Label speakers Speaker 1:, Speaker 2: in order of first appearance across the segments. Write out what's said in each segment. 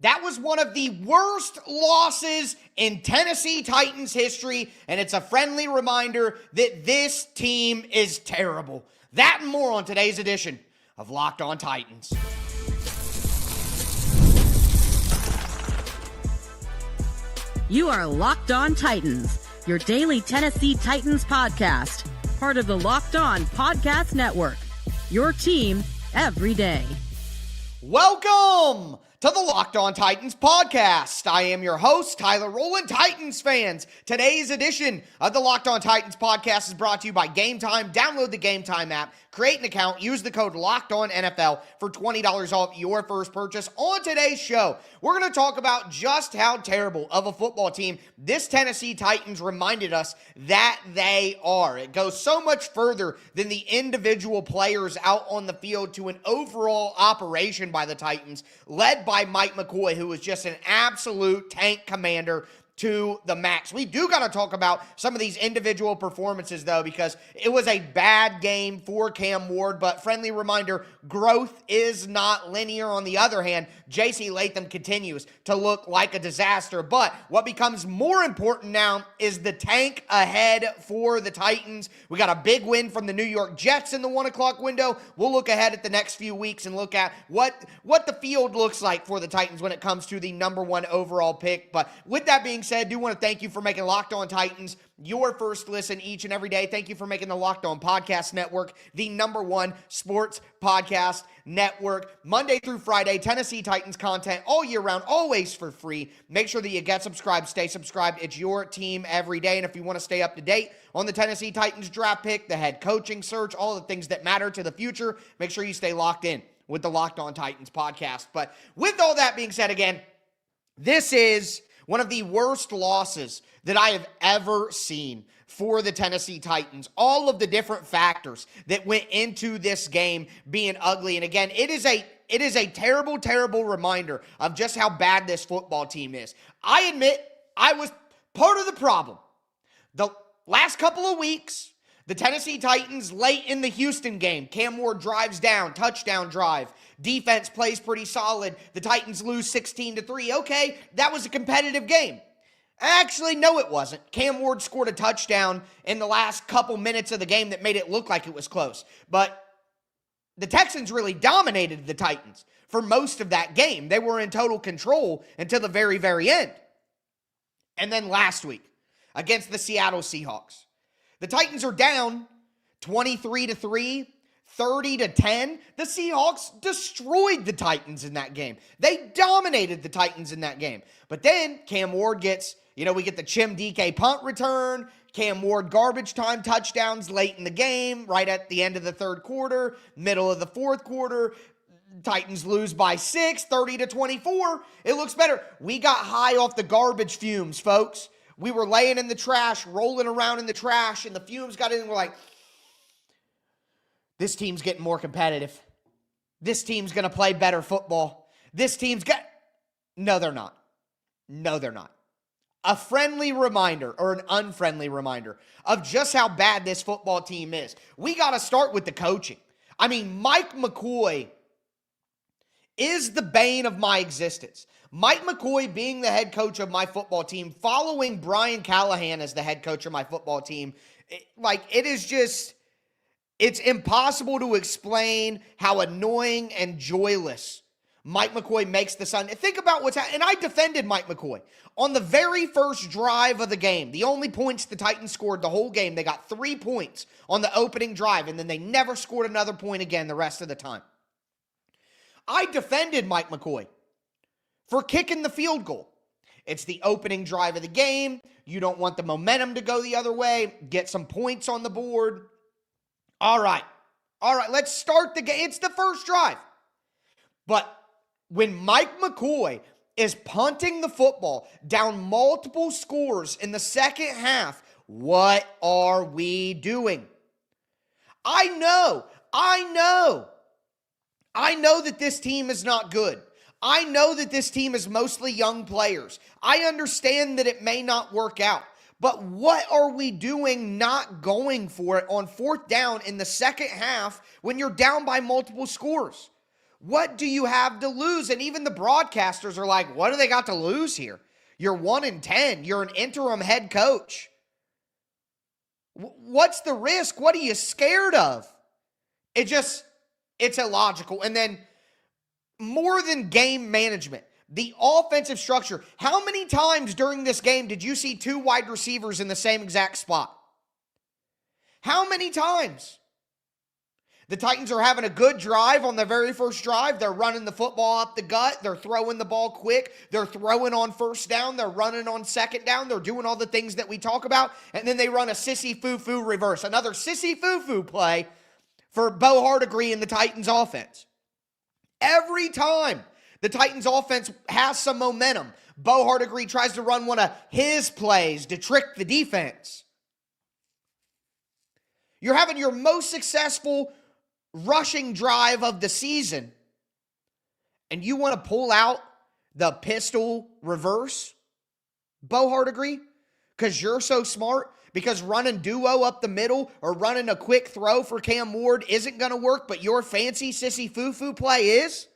Speaker 1: That was one of the worst losses in Tennessee Titans history, and it's a friendly reminder that this team is terrible. That and more on today's edition of Locked On Titans.
Speaker 2: You are Locked On Titans, your daily Tennessee Titans podcast, part of the Locked On Podcast Network, your team every day.
Speaker 1: Welcome to the Locked On Titans podcast. I am your host, Tyler Rowland. Titans fans, today's edition of the Locked On Titans podcast is brought to you by Game Time. Download the Game Time app, create an account, use the code LOCKEDONNFL for $20 off your first purchase. On today's show, we're going to talk about just how terrible of a football team this Tennessee Titans reminded us that they are. It goes so much further than the individual players out on the field to an overall operation by the Titans, led by Mike McCoy, who was just an absolute tank commander to the max. We do got to talk about some of these individual performances, though, because it was a bad game for Cam Ward, but friendly reminder, growth is not linear. On the other hand, JC Latham continues to look like a disaster, but what becomes more important now is the tank ahead for the Titans. We got a big win from the New York Jets in the 1 o'clock window. We'll look ahead at the next few weeks and look at what the field looks like for the Titans when it comes to the number one overall pick. But with that being said, I do want to thank you for making Locked On Titans your first listen each and every day. Thank you for making the Locked On Podcast Network the number one sports podcast network. Monday through Friday, Tennessee Titans content all year round, always for free. Make sure that you get subscribed, stay subscribed. It's your team every day. And if you want to stay up to date on the Tennessee Titans draft pick, the head coaching search, all the things that matter to the future, make sure you stay locked in with the Locked On Titans podcast. But with all that being said, again, this is one of the worst losses that I have ever seen for the Tennessee Titans. All of the different factors that went into this game being ugly. And again, it is a terrible, terrible reminder of just how bad this football team is. I admit I was part of the problem. The last couple of weeks, the Tennessee Titans late in the Houston game, Cam Ward drives down, touchdown drive. Defense plays pretty solid. The Titans lose 16-3. Okay, that was a competitive game. Actually, no, it wasn't. Cam Ward scored a touchdown in the last couple minutes of the game that made it look like it was close. But the Texans really dominated the Titans for most of that game. They were in total control until the very, very end. And then last week, against the Seattle Seahawks, the Titans are down 23-3. 30-10. The Seahawks destroyed the Titans in that game. They dominated the Titans in that game. But then Cam Ward gets, we get the Chim DK punt return, Cam Ward garbage time touchdowns late in the game, right at the end of the third quarter, middle of the fourth quarter. Titans lose by 6, 30-24. It looks better. We got high off the garbage fumes, folks. We were laying in the trash, rolling around in the trash, and the fumes got in and we're like, this team's getting more competitive. This team's going to play better football. This team's got... No, they're not. No, they're not. A friendly reminder or an unfriendly reminder of just how bad this football team is. We got to start with the coaching. I mean, Mike McCoy is the bane of my existence. Mike McCoy being the head coach of my football team, following Brian Callahan as the head coach of my football team, it is just... It's impossible to explain how annoying and joyless Mike McCoy makes the Sun. Think about what's happening. And I defended Mike McCoy. On the very first drive of the game, the only points the Titans scored the whole game, they got 3 points on the opening drive, and then they never scored another point again the rest of the time. I defended Mike McCoy for kicking the field goal. It's the opening drive of the game. You don't want the momentum to go the other way. Get some points on the board. All right, let's start the game. It's the first drive. But when Mike McCoy is punting the football down multiple scores in the second half, what are we doing? I know that this team is not good. I know that this team is mostly young players. I understand that it may not work out. But what are we doing not going for it on fourth down in the second half when you're down by multiple scores? What do you have to lose? And even the broadcasters are like, what do they got to lose here? You're 1-10. You're an interim head coach. What's the risk? What are you scared of? It's illogical. And then more than game management, the offensive structure. How many times during this game did you see two wide receivers in the same exact spot? How many times? The Titans are having a good drive on their very first drive. They're running the football up the gut. They're throwing the ball quick. They're throwing on first down. They're running on second down. They're doing all the things that we talk about. And then they run a sissy foo-foo reverse. Another sissy foo-foo play for Bo Hardegree and the Titans offense. Every time the Titans offense has some momentum, Bo Hardegree tries to run one of his plays to trick the defense. You're having your most successful rushing drive of the season, and you want to pull out the pistol reverse, Bo Hardegree, because you're so smart, because running duo up the middle or running a quick throw for Cam Ward isn't going to work, but your fancy sissy foo-foo play is?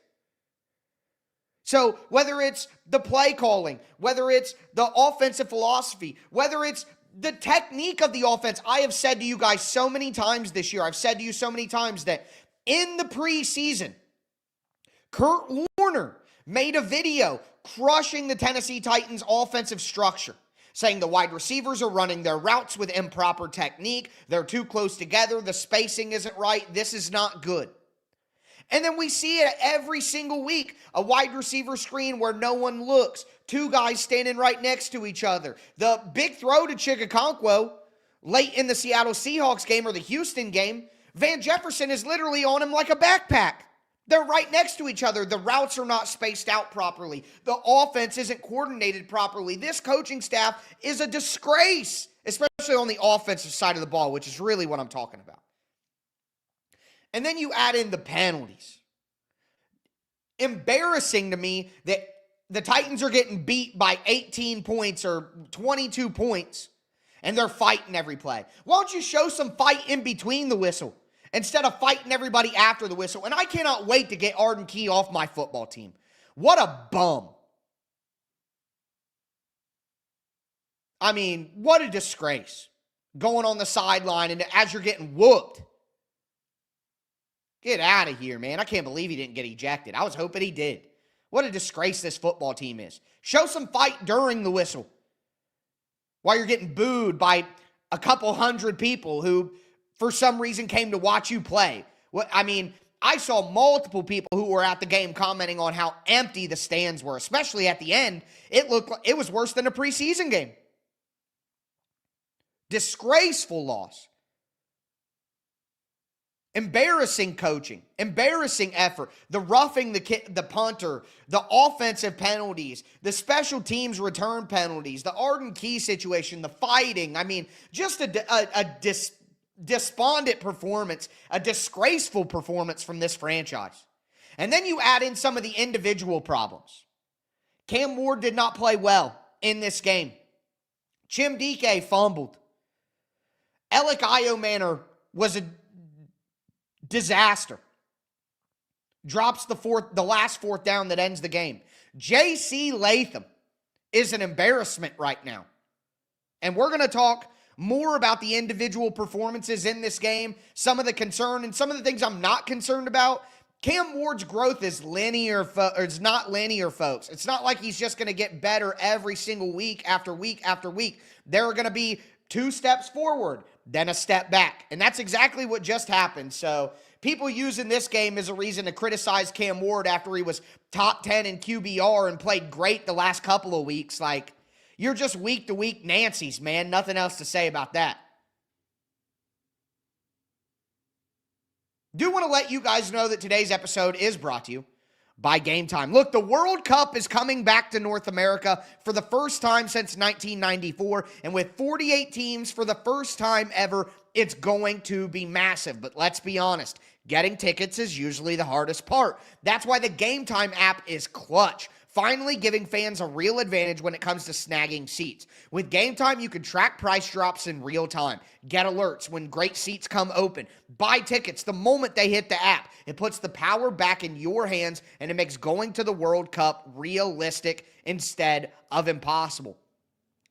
Speaker 1: So whether it's the play calling, whether it's the offensive philosophy, whether it's the technique of the offense, I have said to you guys so many times this year, I've said to you so many times that in the preseason, Kurt Warner made a video crushing the Tennessee Titans offensive structure, saying the wide receivers are running their routes with improper technique, they're too close together, the spacing isn't right, this is not good. And then we see it every single week, a wide receiver screen where no one looks, two guys standing right next to each other. The big throw to Chigakonkwo late in the Seattle Seahawks game or the Houston game, Van Jefferson is literally on him like a backpack. They're right next to each other. The routes are not spaced out properly. The offense isn't coordinated properly. This coaching staff is a disgrace, especially on the offensive side of the ball, which is really what I'm talking about. And then you add in the penalties. Embarrassing to me that the Titans are getting beat by 18 points or 22 points, and they're fighting every play. Why don't you show some fight in between the whistle instead of fighting everybody after the whistle? And I cannot wait to get Arden Key off my football team. What a bum. I mean, what a disgrace. Going on the sideline and as you're getting whooped. Get out of here, man. I can't believe he didn't get ejected. I was hoping he did. What a disgrace this football team is. Show some fight during the whistle while you're getting booed by a couple hundred people who, for some reason, came to watch you play. I mean, I saw multiple people who were at the game commenting on how empty the stands were, especially at the end. It looked like it was worse than a preseason game. Disgraceful loss. Embarrassing coaching, embarrassing effort, the roughing the punter, the offensive penalties, the special teams return penalties, the Arden Key situation, the fighting. I mean, just a despondent performance, a disgraceful performance from this franchise. And then you add in some of the individual problems. Cam Ward did not play well in this game. Chimdike fumbled. Alec Iomanor was a disaster. Drops the last fourth down that ends the game. JC Latham is an embarrassment right now. And we're going to talk more about the individual performances in this game, some of the concern and some of the things I'm not concerned about. Cam Ward's growth is it's not linear, folks. It's not like he's just going to get better every single week after week after week. There are going to be 2 steps forward, then a step back. And that's exactly what just happened. So people using this game as a reason to criticize Cam Ward after he was top 10 in QBR and played great the last couple of weeks, like, you're just week-to-week Nancy's, man. Nothing else to say about that. Do want to let you guys know that today's episode is brought to you by Game Time. Look, the World Cup is coming back to North America for the first time since 1994, and with 48 teams for the first time ever, it's going to be massive. But let's be honest, getting tickets is usually the hardest part. That's why the Game Time app is clutch. finally giving fans a real advantage when it comes to snagging seats. With Game Time, you can track price drops in real time, get alerts when great seats come open, buy tickets the moment they hit the app. It puts the power back in your hands, and it makes going to the World Cup realistic instead of impossible.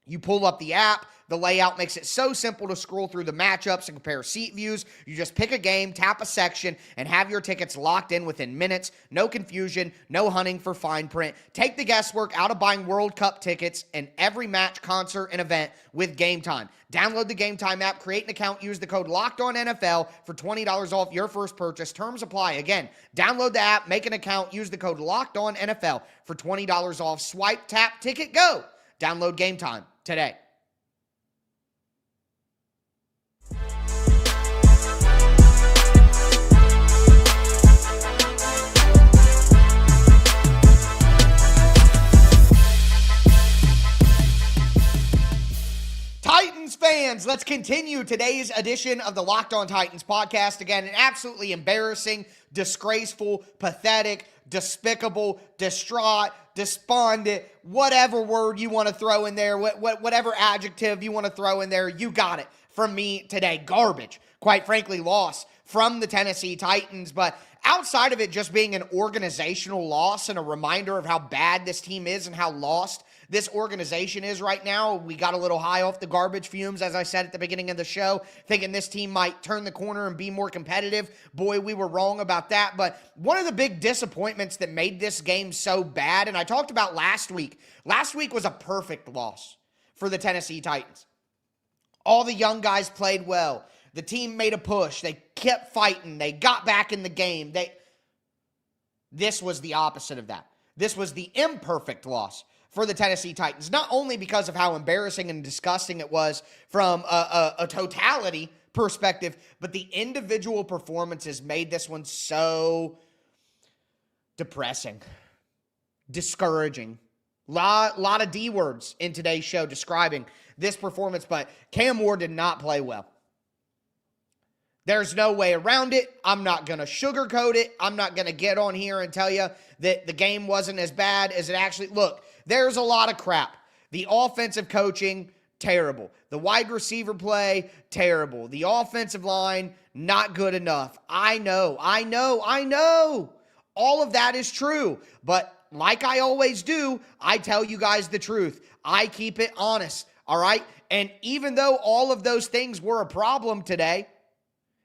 Speaker 1: You pull up the app, the layout makes it so simple to scroll through the matchups and compare seat views. You just pick a game, tap a section, and have your tickets locked in within minutes. No confusion, no hunting for fine print. Take the guesswork out of buying World Cup tickets and every match, concert, and event with Game Time. Download the Game Time app, create an account, use the code LOCKEDONNFL for $20 off your first purchase. Terms apply. Again, download the app, make an account, use the code LOCKEDONNFL for $20 off. Swipe, tap, ticket, go. Download Game Time today. Titans fans, let's continue today's edition of the Locked On Titans podcast. Again, an absolutely embarrassing, disgraceful, pathetic, despicable, distraught, despondent, whatever word you want to throw in there, whatever adjective you want to throw in there, you got it from me today. Garbage, quite frankly, loss from the Tennessee Titans. But outside of it just being an organizational loss and a reminder of how bad this team is and how lost this organization is right now, we got a little high off the garbage fumes, as I said at the beginning of the show, thinking this team might turn the corner and be more competitive. Boy, we were wrong about that. But one of the big disappointments that made this game so bad, and I talked about last week was a perfect loss for the Tennessee Titans. All the young guys played well. The team made a push. They kept fighting. They got back in the game. This was the opposite of that. This was the imperfect loss for the Tennessee Titans, not only because of how embarrassing and disgusting it was from a totality perspective, but the individual performances made this one so depressing, discouraging. Lot of D words in today's show describing this performance, but Cam Ward did not play well. There's no way around it. I'm not going to sugarcoat it. I'm not going to get on here and tell you that the game wasn't as bad as it actually looked. There's a lot of crap. The offensive coaching, terrible. The wide receiver play, terrible. The offensive line, not good enough. I know. All of that is true. But like I always do, I tell you guys the truth. I keep it honest, all right? And even though all of those things were a problem today,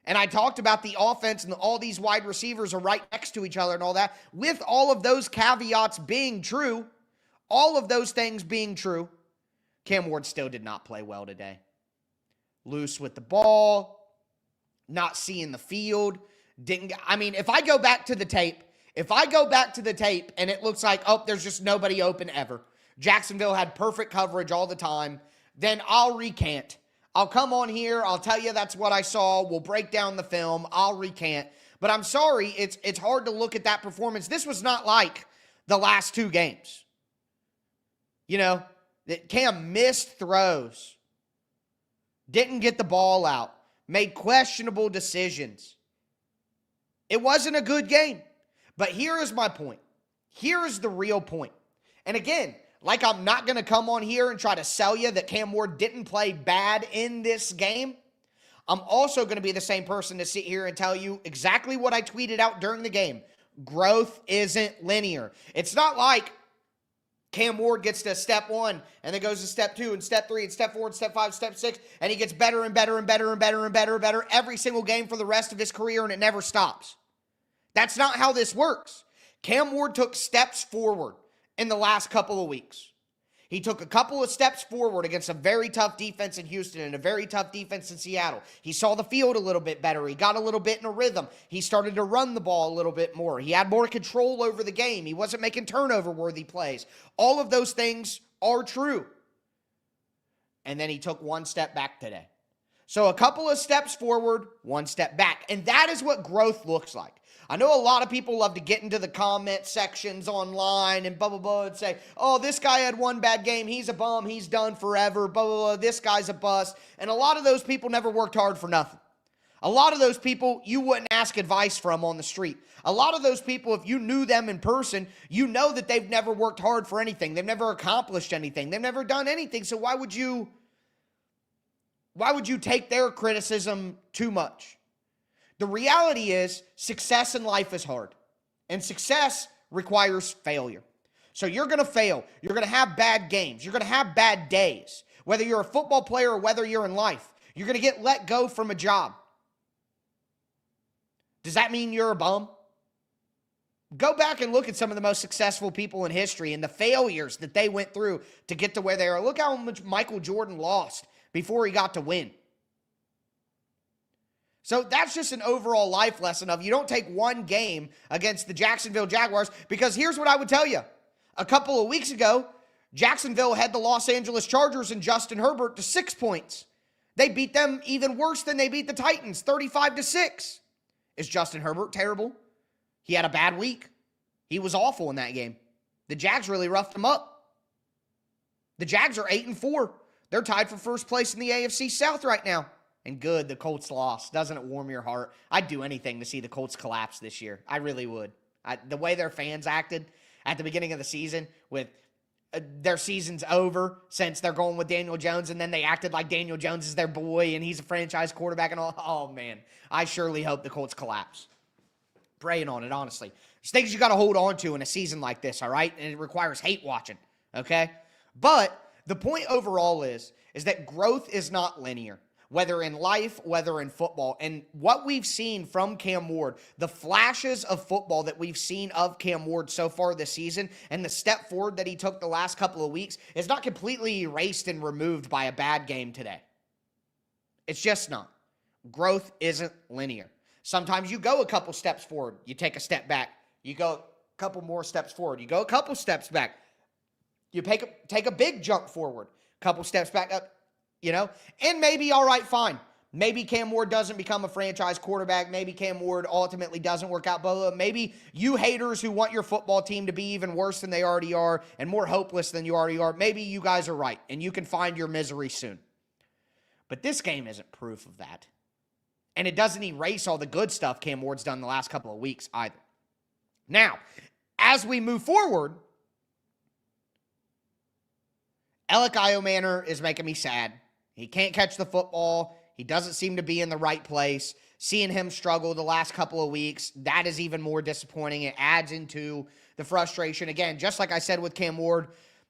Speaker 1: and I talked about the offense and all these wide receivers are right next to each other and all that, with all of those caveats being true, all of those things being true, Cam Ward still did not play well today. Loose with the ball, not seeing the field. If I go back to the tape and it looks like, there's just nobody open ever. Jacksonville had perfect coverage all the time, then I'll recant. I'll come on here. I'll tell you that's what I saw. We'll break down the film. I'll recant. But I'm sorry, it's hard to look at that performance. This was not like the last two games. You know, that Cam missed throws, didn't get the ball out, made questionable decisions. It wasn't a good game. But here is my point. Here is the real point. And again, like I'm not going to come on here and try to sell you that Cam Ward didn't play bad in this game. I'm also going to be the same person to sit here and tell you exactly what I tweeted out during the game. Growth isn't linear. It's not like Cam Ward gets to step 1 and then goes to step 2 and step 3 and step 4 and step 5, step 6, and he gets better and better and better and better and better and better every single game for the rest of his career, and it never stops. That's not how this works. Cam Ward took steps forward in the last couple of weeks. He took a couple of steps forward against a very tough defense in Houston and a very tough defense in Seattle. He saw the field a little bit better. He got a little bit in a rhythm. He started to run the ball a little bit more. He had more control over the game. He wasn't making turnover-worthy plays. All of those things are true. And then he took one step back today. So a couple of steps forward, one step back. And that is what growth looks like. I know a lot of people love to get into the comment sections online and blah, blah, blah, and say, oh, this guy had one bad game. He's a bum. He's done forever. Blah, blah, blah. This guy's a bust. And a lot of those people never worked hard for nothing. A lot of those people you wouldn't ask advice from on the street. A lot of those people, if you knew them in person, you know that they've never worked hard for anything. They've never accomplished anything. They've never done anything. So why would you take their criticism too much? The reality is success in life is hard. And success requires failure. So you're going to fail. You're going to have bad games. You're going to have bad days. Whether you're a football player or whether you're in life, you're going to get let go from a job. Does that mean you're a bum? Go back and look at some of the most successful people in history and the failures that they went through to get to where they are. Look how much Michael Jordan lost before he got to win. So that's just an overall life lesson of you don't take one game against the Jacksonville Jaguars, because here's what I would tell you. A couple of weeks ago, Jacksonville had the Los Angeles Chargers and Justin Herbert to 6 points. They beat them even worse than they beat the Titans, 35-6. Is Justin Herbert terrible? He had a bad week. He was awful in that game. The Jags really roughed him up. The Jags are 8-4. They're tied for first place in the AFC South right now. And good, the Colts lost. Doesn't it warm your heart? I'd do anything to see the Colts collapse this year. I really would. The way their fans acted at the beginning of the season with their season's over since they're going with Daniel Jones, and then they acted like Daniel Jones is their boy and he's a franchise quarterback and all. Oh, man. I surely hope the Colts collapse. Praying on it, honestly. There's things you got to hold on to in a season like this, all right? And it requires hate watching, okay? But the point overall is that growth is not linear, whether in life, whether in football. And what we've seen from Cam Ward, the flashes of football that we've seen of Cam Ward so far this season, and the step forward that he took the last couple of weeks is not completely erased and removed by a bad game today. It's just not. Growth isn't linear. Sometimes you go a couple steps forward, you take a step back. You go a couple more steps forward, you go a couple steps back. You take a big jump forward, a couple steps back up, and maybe, all right, fine. Maybe Cam Ward doesn't become a franchise quarterback. Maybe Cam Ward ultimately doesn't work out. But maybe you haters who want your football team to be even worse than they already are and more hopeless than you already are, maybe you guys are right, and you can find your misery soon. But this game isn't proof of that. And it doesn't erase all the good stuff Cam Ward's done the last couple of weeks either. Now, as we move forward, Alec Iomanner is making me sad. He can't catch the football. He doesn't seem to be in the right place. Seeing him struggle the last couple of weeks, that is even more disappointing. It adds into the frustration. Again, just like I said with Cam Ward,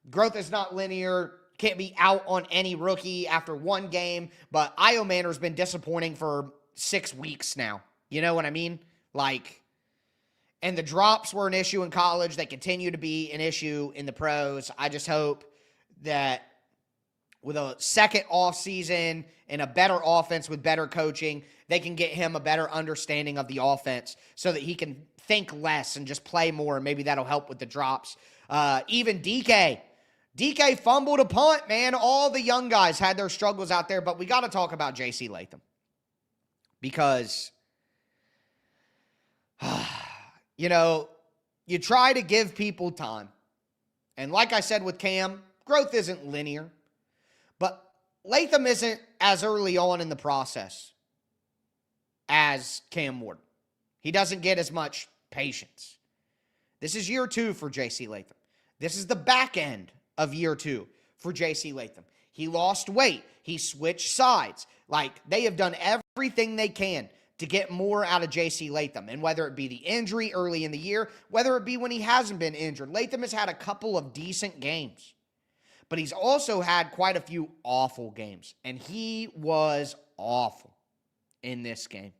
Speaker 1: growth is not linear. Can't be out on any rookie after one game. But Iomanner's been disappointing for 6 weeks now. You know what I mean? And the drops were an issue in college. They continue to be an issue in the pros. I just hope that with a second off season and a better offense with better coaching, they can get him a better understanding of the offense so that he can think less and just play more, and maybe that'll help with the drops. Even DK fumbled a punt, man. All the young guys had their struggles out there, but we got to talk about JC Latham because, you try to give people time. And like I said with Cam, growth isn't linear. But Latham isn't as early on in the process as Cam Ward. He doesn't get as much patience. This is year 2 for JC Latham. This is the back end of year 2 for JC Latham. He lost weight. He switched sides. They have done everything they can to get more out of JC Latham. And whether it be the injury early in the year, whether it be when he hasn't been injured, Latham has had a couple of decent games. But he's also had quite a few awful games. And he was awful in this game.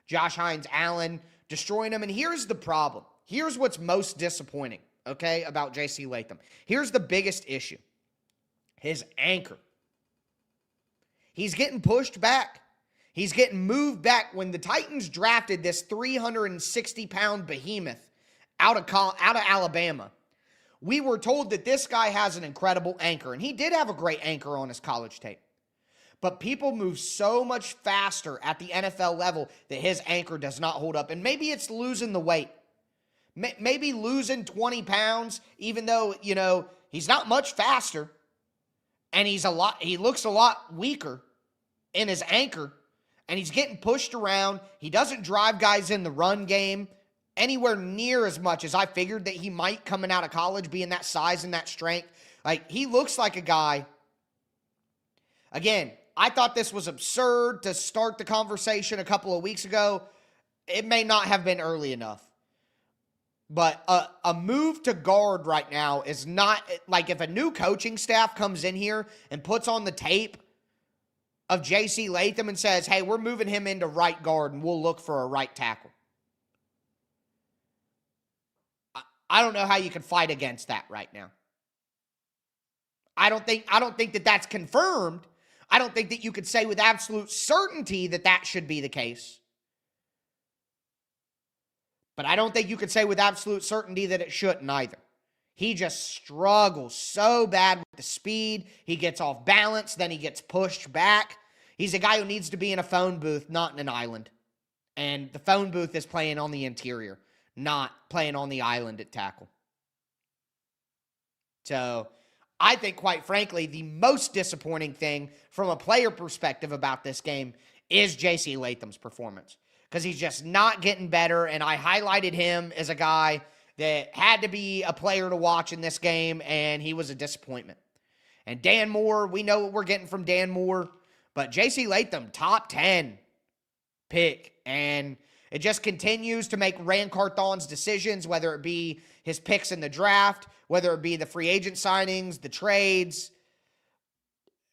Speaker 1: Josh Hines-Allen destroying him. And here's the problem. Here's what's most disappointing, about JC Latham. Here's the biggest issue. His anchor. He's getting pushed back. He's getting moved back. When the Titans drafted this 360-pound behemoth out of Alabama, we were told that this guy has an incredible anchor, and he did have a great anchor on his college tape. But people move so much faster at the NFL level that his anchor does not hold up. And maybe it's losing the weight. Maybe losing 20 pounds, even though, he's not much faster, and he looks a lot weaker in his anchor. And he's getting pushed around. He doesn't drive guys in the run game anywhere near as much as I figured that he might coming out of college, being that size and that strength. Like, he looks like a guy. Again, I thought this was absurd to start the conversation a couple of weeks ago. It may not have been early enough. But a move to guard right now is not, like, if a new coaching staff comes in here and puts on the tape of JC Latham and says, hey, we're moving him into right guard and we'll look for a right tackle. I don't know how you can fight against that right now. I don't think that that's confirmed. I don't think that you could say with absolute certainty that that should be the case. But I don't think you could say with absolute certainty that it shouldn't either. He just struggles so bad with the speed. He gets off balance, then he gets pushed back. He's a guy who needs to be in a phone booth, not in an island. And the phone booth is playing on the interior, not playing on the island at tackle. So I think, quite frankly, the most disappointing thing from a player perspective about this game is JC Latham's performance. Because he's just not getting better, and I highlighted him as a guy that had to be a player to watch in this game, and he was a disappointment. And Dan Moore, we know what we're getting from Dan Moore, but JC Latham, top 10 pick, and it just continues to make Ran Carthon's decisions, whether it be his picks in the draft, whether it be the free agent signings, the trades.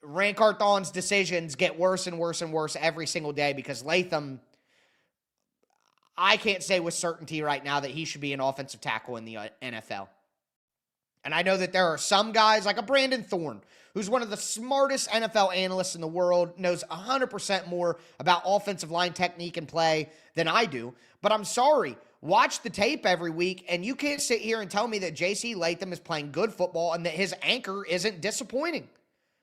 Speaker 1: Ran Carthon's decisions get worse and worse and worse every single day because Latham, I can't say with certainty right now that he should be an offensive tackle in the NFL. And I know that there are some guys, like a Brandon Thorne, who's one of the smartest NFL analysts in the world, knows 100% more about offensive line technique and play than I do. But I'm sorry, watch the tape every week, and you can't sit here and tell me that JC Latham is playing good football and that his anchor isn't disappointing.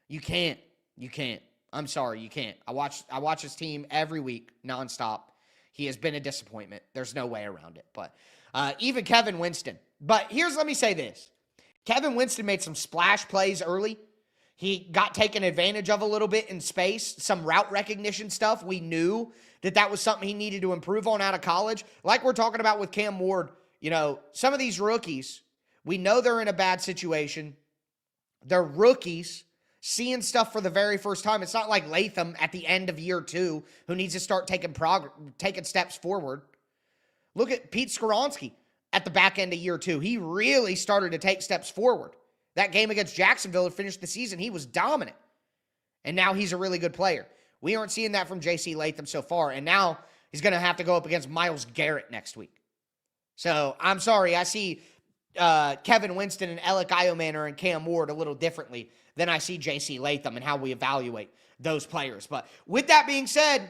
Speaker 1: You can't. You can't. I'm sorry, you can't. I watch his team every week, nonstop. He has been a disappointment. There's no way around it. But even Kevin Winston. But let me say this. Kevin Winston made some splash plays early. He got taken advantage of a little bit in space. Some route recognition stuff. We knew that was something he needed to improve on out of college. Like we're talking about with Cam Ward, some of these rookies, we know they're in a bad situation. They're rookies. Seeing stuff for the very first time. It's not like Latham at the end of year 2 who needs to start taking steps forward. Look at Pete Skoronski at the back end of year 2. He really started to take steps forward. That game against Jacksonville to finish the season, he was dominant. And now he's a really good player. We aren't seeing that from JC Latham so far. And now he's going to have to go up against Myles Garrett next week. So I'm sorry. I see Kevin Winston and Alec Iomanner and Cam Ward a little differently than I see JC Latham and how we evaluate those players. But with that being said,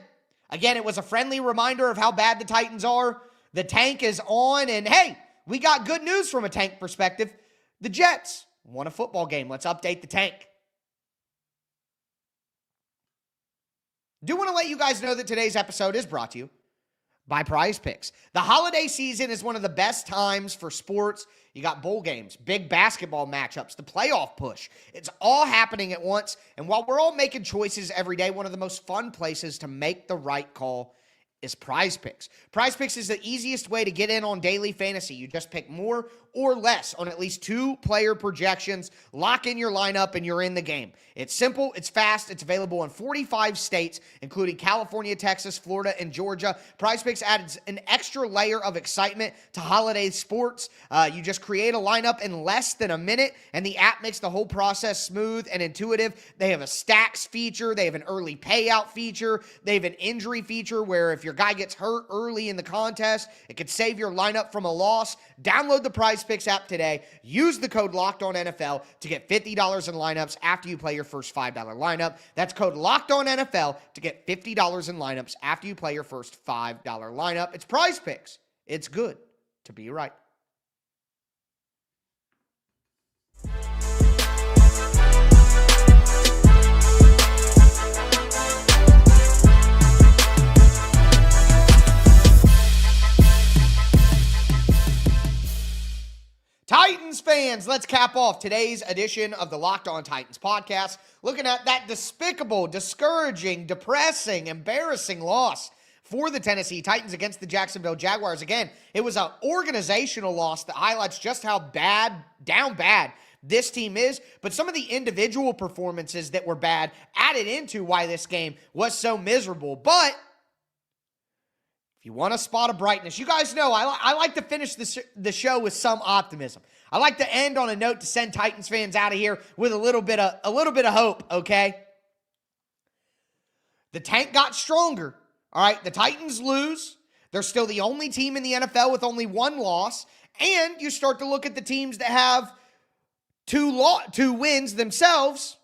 Speaker 1: again, it was a friendly reminder of how bad the Titans are. The tank is on, and hey, we got good news from a tank perspective. The Jets won a football game. Let's update the tank. Do want to let you guys know that today's episode is brought to you by Prize Picks. The holiday season is one of the best times for sports. You got bowl games, big basketball matchups, the playoff push. It's all happening at once. And while we're all making choices every day, one of the most fun places to make the right call is Prize Picks. Prize Picks is the easiest way to get in on daily fantasy. You just pick more or less on at least 2 player projections, lock in your lineup, and you're in the game. It's simple, it's fast, it's available in 45 states, including California, Texas, Florida, and Georgia. Prize Picks adds an extra layer of excitement to holiday sports. You just create a lineup in less than a minute, and the app makes the whole process smooth and intuitive. They have a stacks feature, they have an early payout feature, they have an injury feature where if your guy gets hurt early in the contest, it could save your lineup from a loss. Download the Prize Picks app today. Use the code LOCKEDONNFL to get $50 in lineups after you play your first $5 lineup. That's code LOCKEDONNFL to get $50 in lineups after you play your first $5 lineup. It's Prize Picks. It's good to be right. Titans fans, fans, let's cap off today's edition of the Locked On Titans podcast, looking at that despicable, discouraging, depressing, embarrassing loss for the Tennessee Titans against the Jacksonville Jaguars. Again, it was an organizational loss that highlights just how down bad this team is, but some of the individual performances that were bad added into why this game was so miserable. But if you want a spot of brightness, you guys know I like to finish the show with some optimism. I like to end on a note to send Titans fans out of here with a little bit of hope, okay? The tank got stronger, all right? The Titans lose. They're still the only team in the NFL with only one loss, and you start to look at the teams that have two wins themselves,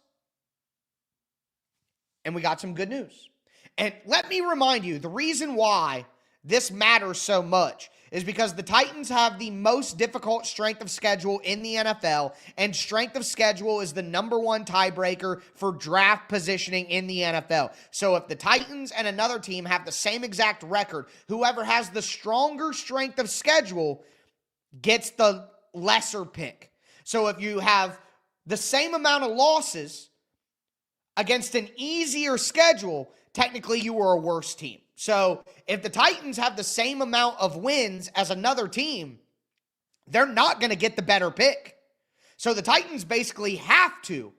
Speaker 1: and we got some good news. And let me remind you, the reason why this matters so much is because the Titans have the most difficult strength of schedule in the NFL, and strength of schedule is the number one tiebreaker for draft positioning in the NFL. So if the Titans and another team have the same exact record, whoever has the stronger strength of schedule gets the lesser pick. So if you have the same amount of losses against an easier schedule, technically you are a worse team. So if the Titans have the same amount of wins as another team, they're not going to get the better pick. So the Titans basically have to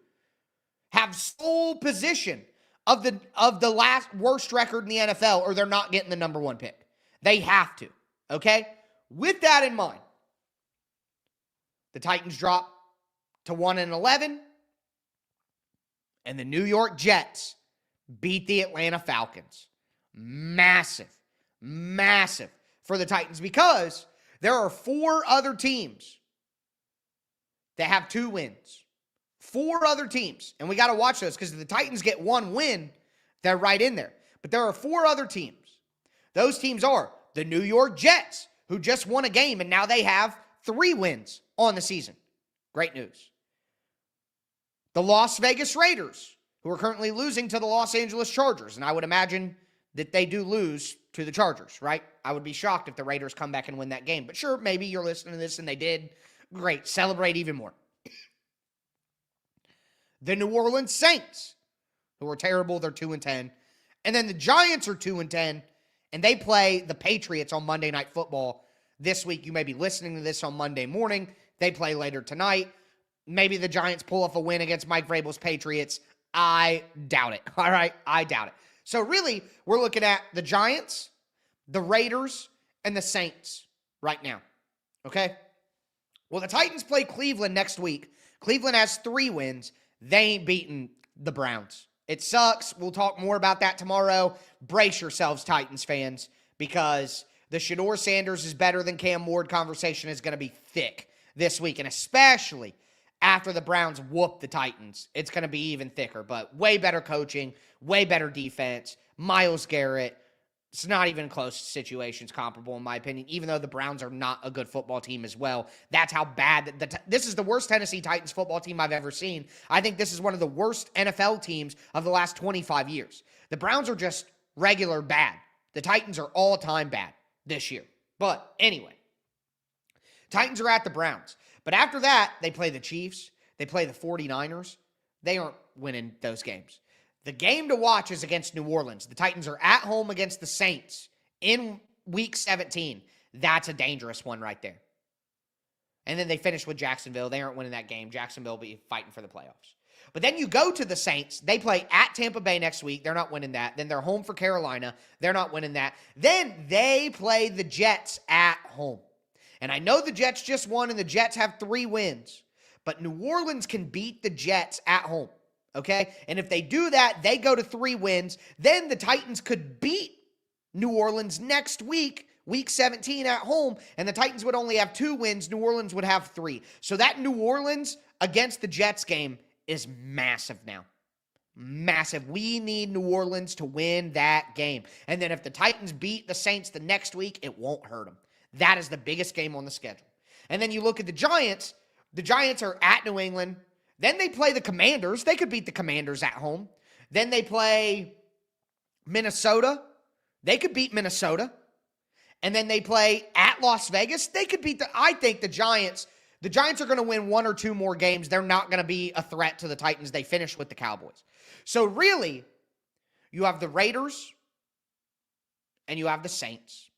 Speaker 1: have sole position of the last worst record in the NFL, or they're not getting the number one pick. They have to, okay? With that in mind, the Titans drop to 1-11, and the New York Jets beat the Atlanta Falcons. Massive for the Titans, because there are four other teams that have 2 wins. 4 other teams, and we got to watch those, because if the Titans get 1 win, they're right in there. But there are 4 other teams. Those teams are the New York Jets, who just won a game, and now they have 3 wins on the season. Great news. The Las Vegas Raiders, who are currently losing to the Los Angeles Chargers, and I would imagine that they do lose to the Chargers, right? I would be shocked if the Raiders come back and win that game. But sure, maybe you're listening to this and they did. Great. Celebrate even more. The New Orleans Saints, who are terrible. They're 2-10. And then the Giants are 2-10, and they play the Patriots on Monday Night Football this week. You may be listening to this on Monday morning. They play later tonight. Maybe the Giants pull off a win against Mike Vrabel's Patriots. I doubt it. All right? I doubt it. So really, we're looking at the Giants, the Raiders, and the Saints right now, okay? Well, the Titans play Cleveland next week. Cleveland has 3 wins. They ain't beating the Browns. It sucks. We'll talk more about that tomorrow. Brace yourselves, Titans fans, because the Shedeur Sanders is better than Cam Ward conversation is going to be thick this week, and especially after the Browns whoop the Titans, it's going to be even thicker. But way better coaching, way better defense. Myles Garrett, it's not even close situations comparable in my opinion, even though the Browns are not a good football team as well. That's how bad. This is the worst Tennessee Titans football team I've ever seen. I think this is one of the worst NFL teams of the last 25 years. The Browns are just regular bad. The Titans are all-time bad this year. But anyway, Titans are at the Browns. But after that, they play the Chiefs. They play the 49ers. They aren't winning those games. The game to watch is against New Orleans. The Titans are at home against the Saints in Week 17. That's a dangerous one right there. And then they finish with Jacksonville. They aren't winning that game. Jacksonville will be fighting for the playoffs. But then you go to the Saints. They play at Tampa Bay next week. They're not winning that. Then they're home for Carolina. They're not winning that. Then they play the Jets at home. And I know the Jets just won and the Jets have 3 wins. But New Orleans can beat the Jets at home. Okay? And if they do that, they go to 3 wins. Then the Titans could beat New Orleans next week, Week 17 at home, and the Titans would only have 2 wins. New Orleans would have 3. So that New Orleans against the Jets game is massive now. Massive. We need New Orleans to win that game. And then if the Titans beat the Saints the next week, it won't hurt them. That is the biggest game on the schedule. And then you look at the Giants. The Giants are at New England. Then they play the Commanders. They could beat the Commanders at home. Then they play Minnesota. They could beat Minnesota. And then they play at Las Vegas. They could beat I think the Giants The Giants are going to win 1 or 2 more games. They're not going to be a threat to the Titans. They finish with the Cowboys. So really, you have the Raiders and you have the Saints.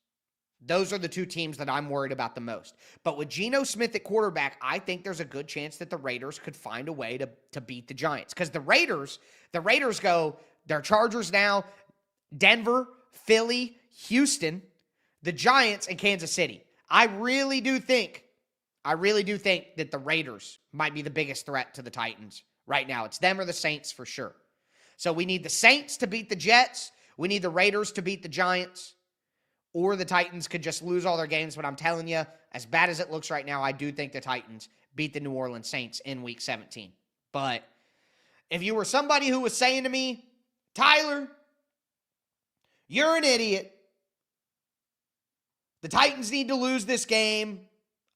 Speaker 1: Those are the 2 teams that I'm worried about the most. But with Geno Smith at quarterback, I think there's a good chance that the Raiders could find a way to beat the Giants. Because the Raiders go, they're Chargers now, Denver, Philly, Houston, the Giants, and Kansas City. I really do think that the Raiders might be the biggest threat to the Titans right now. It's them or the Saints for sure. So we need the Saints to beat the Jets. We need the Raiders to beat the Giants. Or the Titans could just lose all their games. But I'm telling you, as bad as it looks right now, I do think the Titans beat the New Orleans Saints in Week 17. But if you were somebody who was saying to me, Tyler, you're an idiot. The Titans need to lose this game.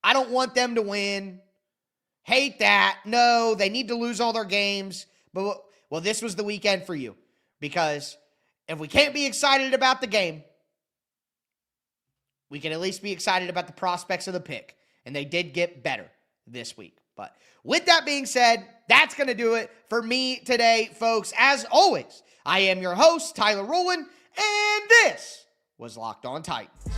Speaker 1: I don't want them to win. Hate that. No, they need to lose all their games. But, well, this was the weekend for you. Because if we can't be excited about the game, we can at least be excited about the prospects of the pick. And they did get better this week. But with that being said, that's going to do it for me today, folks. As always, I am your host, Tyler Rowland, and this was Locked On Titans.